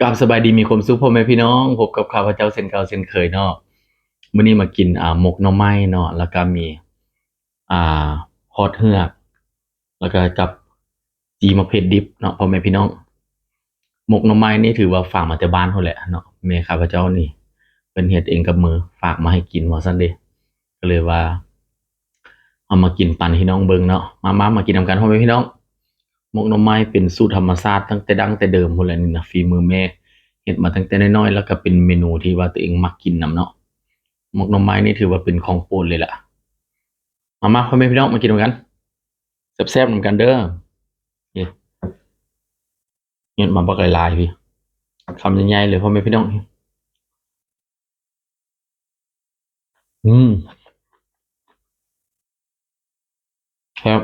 กับสบายดีมีความสุขพ่อแม่พี่น้องพบกับข้าพเจ้าเช่นเก่าเช่นเคยเนาะมื้อนี้มากินหมกหน่อไม้เนาะแล้วก็มีอ่าฮอดเฮือกแล้วก็กับจีมะเขือดิบเนาะพ่อแม่พี่น้องหมกหน่อไม้นี่ถือว่าฝากมาแต่บ้านเขาแหละเนาะแม่ข้าพเจ้านี่เป็นเฮ็ดเองกับมือฝากมาให้กินว่าซั่นเด้ก็เลยว่าเอามากินปันพี่น้องเบิ่งเนาะมากินนำกันพ่อแม่พี่น้องหมกหน่อไม้เป็นสูตรธรรมชาติตั้งแต่ดั้งแต่เดิมพู้นแหละนี่นะฝีมือแม่ เฮ็ดมาตั้งแต่น้อยๆแล้วก็เป็นเมนูที่ว่าตัวเองมักกินนำเนาะหมกหน่อไม้นี่ถือว่าเป็นของโปรดเลยล่ะมาพ่อแม่พี่น้องมากินนำกันแซ่บๆนำกันเด้อนี่เฮ็ดมาบักหลายๆพี่คำใหญ่ๆเลยพ่อแม่พี่น้องอืมครับ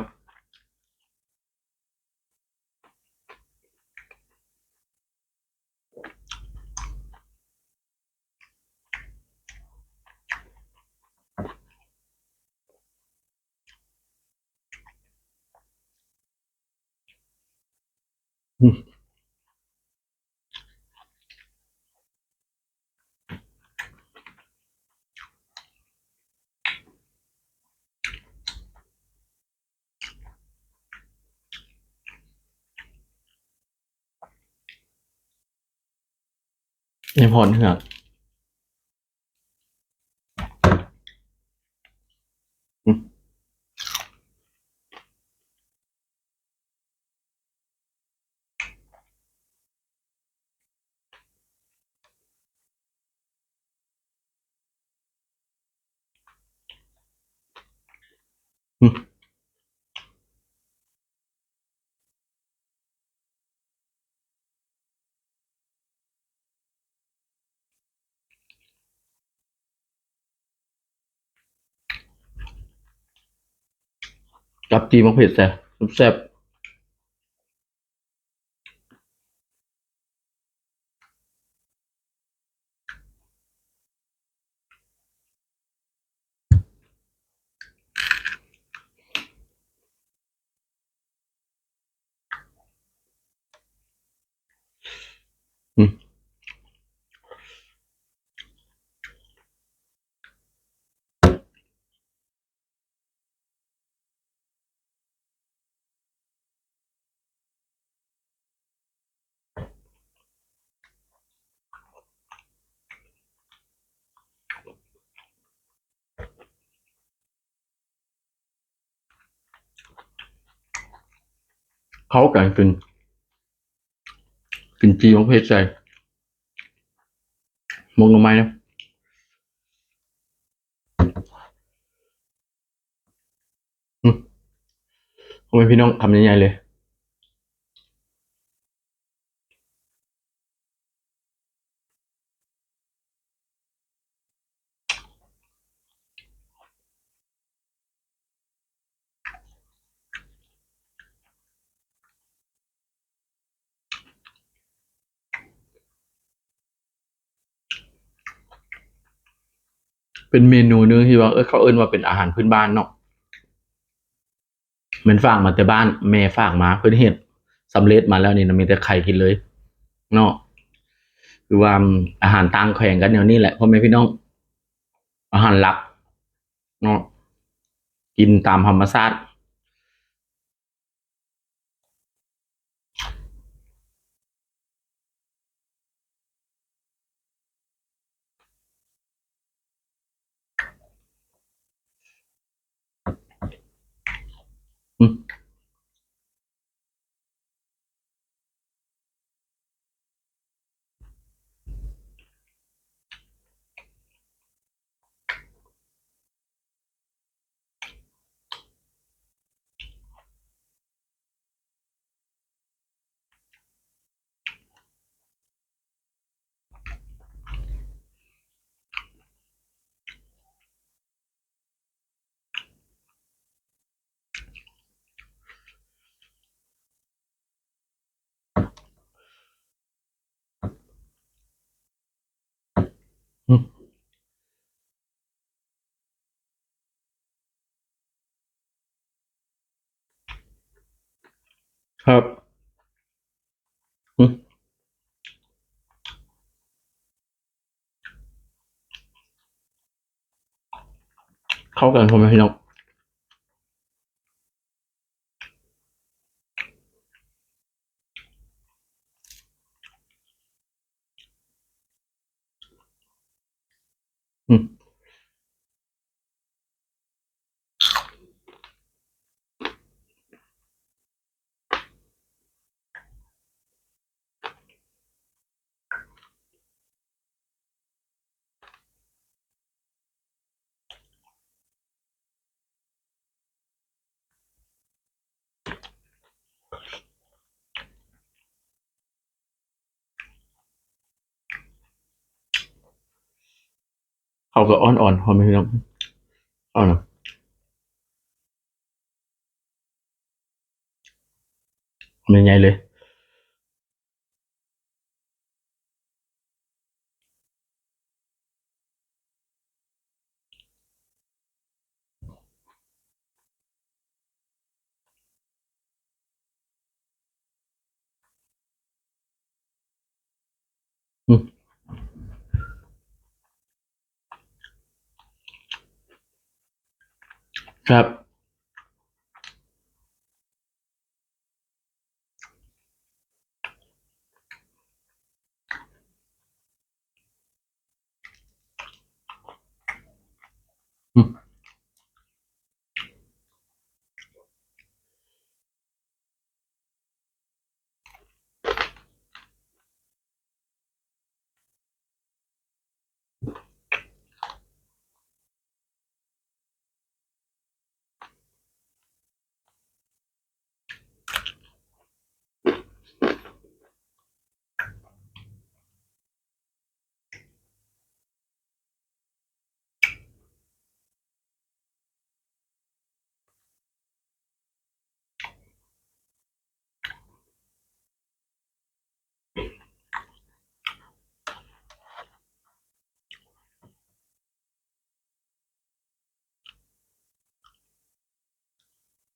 อืมยังพอเถอะอืมอืมกับจีมักเผ็ดแซ่บแซ่บอืมเข้ากันกินจีมักเผ็ดใส่หมกหน่อไม้นะอืมพ่อแม่พี่น้องคำใหญ่ๆเลยเป็นเมนูหนึงที่ว่าเขาเอิ้นว่าเป็นอาหารพื้นบ้านเนาะ มันฝากมาแต่บ้านแม่ฝากมาเพิ่นเฮ็ดสำเร็จมาแล้วนี่นะมีแต่ไข่กินเลยเนาะคือว่าอาหารต่างแขวงกันแนวนี้แหละพ่อแม่พี่น้องอาหารหลักเนาะกินตามธรรมชาติอืมอืมครับอืม เข้ากันพ่อแม่พี่น้องอืมเข้ากับอ่อนๆพ่อแม่พี่น้องเอาเนาะทำยังไงเลยอืมครับอืม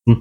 อืม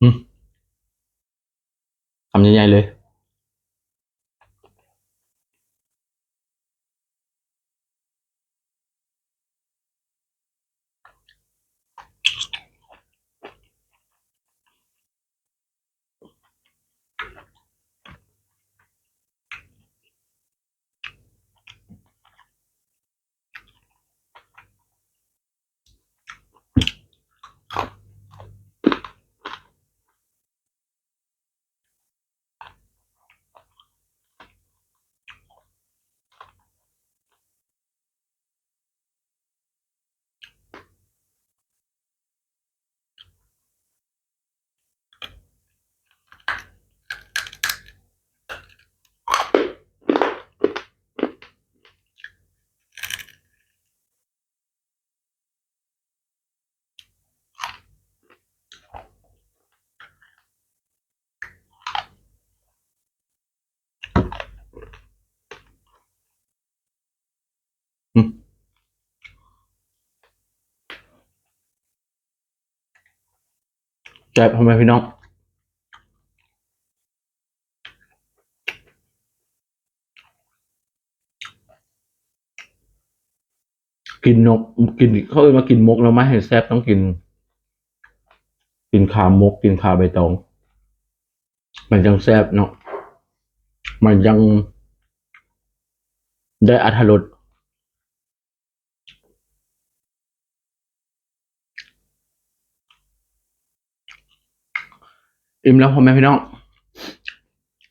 อืมทำยังไงเลยอืมใช่พ่อแม่พี่น้อง กินนกกินเขาเรียกว่ากินมกแล้วไม่ให้แซ่บต้องกินขามกกินขาใบตองมันจังแซ่บเนาะมันยังได้อรรถรสอิ่มแล้วพ่อแม่พี่น้อง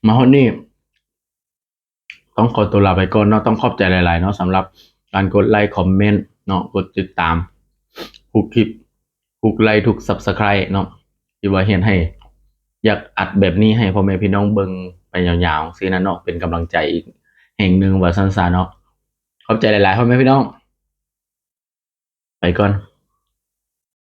มาฮอดนี่ต้องขอตัวลาไปก่อนเนาะต้องขอบใจหลายๆเนาะสำหรับการกดไลค์คอมเมนต์เนาะกดติดตามทุกคลิปทุกไลค์ทุก Subscribe เนาะที่ว่าเห็นให้อยากอัดแบบนี้ให้พ่อแม่พี่น้องเบิ่งไปยาวๆซินะเนาะเป็นกำลังใจอีกแห่งหนึ่งว่าซั่นซะเนาะขอบใจหลายๆพ่อแม่พี่น้องไปก่อน